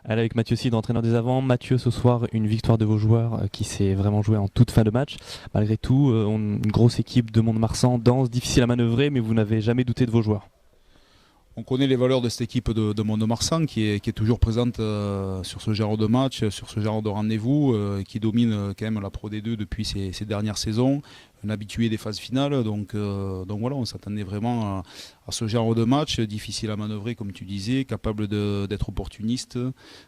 Elle est avec Mathieu Sid, entraîneur des avants. Mathieu, ce soir, une victoire de vos joueurs qui s'est vraiment jouée en toute fin de match. Malgré tout, une grosse équipe de Mont-de-Marsan, dense, difficile à manœuvrer, mais vous n'avez jamais douté de vos joueurs. On connaît les valeurs de cette équipe de Mont-de-Marsan qui est toujours présente sur ce genre de match, sur ce genre de rendez-vous, qui domine quand même la Pro D2 depuis ces dernières saisons, un habitué des phases finales. Donc voilà, on s'attendait vraiment à ce genre de match, difficile à manœuvrer comme tu disais, capable d'être opportuniste.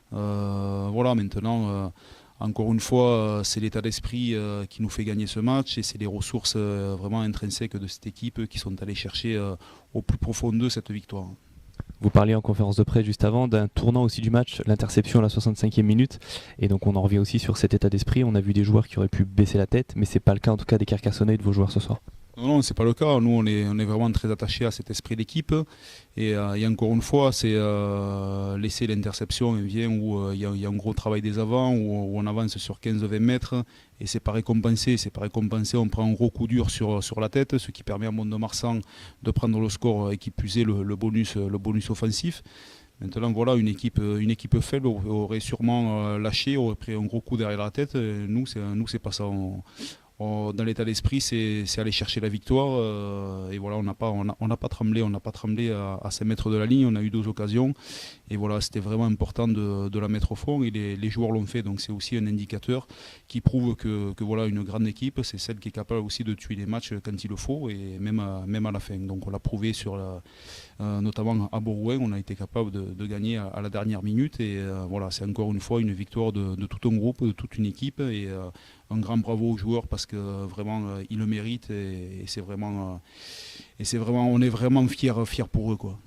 Voilà, maintenant. Encore une fois, c'est l'état d'esprit qui nous fait gagner ce match et c'est les ressources vraiment intrinsèques de cette équipe qui sont allées chercher au plus profond d'eux cette victoire. Vous parliez en conférence de presse juste avant d'un tournant aussi du match, l'interception à la 65e minute. Et donc on en revient aussi sur cet état d'esprit. On a vu des joueurs qui auraient pu baisser la tête, mais c'est pas le cas en tout cas des Carcassonnais et de vos joueurs ce soir. Non, non, c'est pas le cas. Nous, on est vraiment très attachés à cet esprit d'équipe. Et encore une fois, c'est laisser l'interception vient où il y a un gros travail des avants, où on avance sur 15-20 mètres. Et c'est pas récompensé. C'est pas récompensé. On prend un gros coup dur sur la tête, ce qui permet à Mont-de-Marsan de prendre le score et qui plus est le bonus offensif. Maintenant, voilà, une équipe faible aurait sûrement lâché, aurait pris un gros coup derrière la tête. Nous, c'est pas ça. Dans l'état d'esprit, c'est aller chercher la victoire. Et voilà, on n'a pas tremblé, à 5 mètres de la ligne. On a eu 2 occasions. Et voilà, c'était vraiment important de la mettre au fond. Et les joueurs l'ont fait. Donc c'est aussi un indicateur qui prouve que voilà, une grande équipe, c'est celle qui est capable aussi de tuer les matchs quand il le faut, et même à la fin. Donc on l'a prouvé notamment à Borouin. On a été capable de gagner à la dernière minute. Et voilà, c'est encore une fois une victoire de tout un groupe, de toute une équipe. Et un grand bravo aux joueurs parce que vraiment ils le méritent et on est vraiment fiers pour eux, quoi.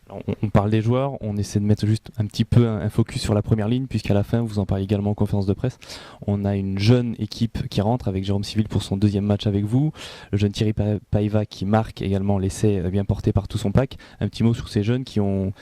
Alors, on parle des joueurs, on essaie de mettre juste un petit peu un focus sur la première ligne, puisqu'à la fin, vous en parlez également en conférence de presse, on a une jeune équipe qui rentre avec Jérôme Civil pour son deuxième match avec vous, le jeune Thierry Paiva qui marque également l'essai bien porté par tout son pack. Un petit mot sur ces jeunes qui ont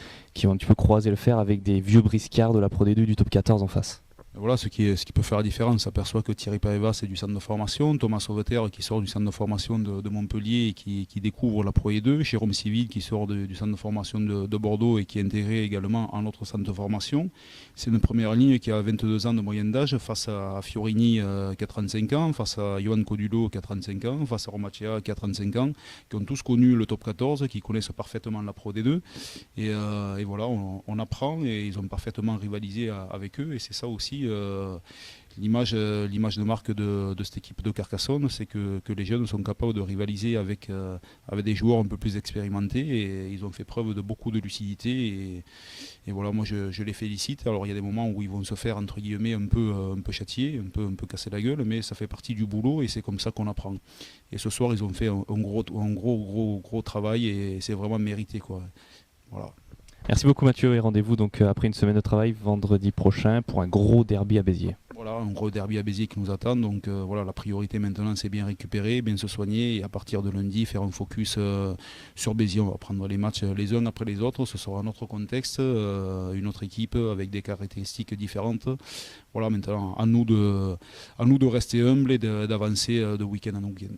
un petit peu croisé le fer avec des vieux briscards de la Pro D2 du top 14 en face. Voilà ce qui peut faire la différence. On s'aperçoit que Thierry Paeva, c'est du centre de formation. Thomas Sauveterre qui sort du centre de formation de Montpellier et qui découvre la Pro E2. Jérôme Civil qui sort du centre de formation de Bordeaux et qui est intégré également en notre centre de formation. C'est une première ligne qui a 22 ans de moyenne d'âge face à Fiorini qui a 35 ans, face à Johan Codulo qui a 35 ans, face à Romacea qui a 35 ans, qui ont tous connu le top 14, qui connaissent parfaitement la Pro D2. Et voilà, on apprend et ils ont parfaitement rivalisé avec eux. Et c'est ça aussi l'image de marque de cette équipe de Carcassonne, c'est que les jeunes sont capables de rivaliser avec des joueurs un peu plus expérimentés et ils ont fait preuve de beaucoup de lucidité et voilà, moi je les félicite. Alors il y a des moments où ils vont se faire entre guillemets un peu châtier, un peu casser la gueule, mais ça fait partie du boulot et c'est comme ça qu'on apprend. Et ce soir ils ont fait un gros travail et c'est vraiment mérité, quoi. Voilà. Merci beaucoup Mathieu et rendez-vous donc après une semaine de travail vendredi prochain pour un gros derby à Béziers. Voilà, un gros derby à Béziers qui nous attend. Donc voilà, la priorité maintenant c'est bien récupérer, bien se soigner et à partir de lundi faire un focus sur Béziers. On va prendre les matchs les uns après les autres. Ce sera un autre contexte, une autre équipe avec des caractéristiques différentes. Voilà, maintenant à nous de rester humbles et d'avancer de week-end en week-end.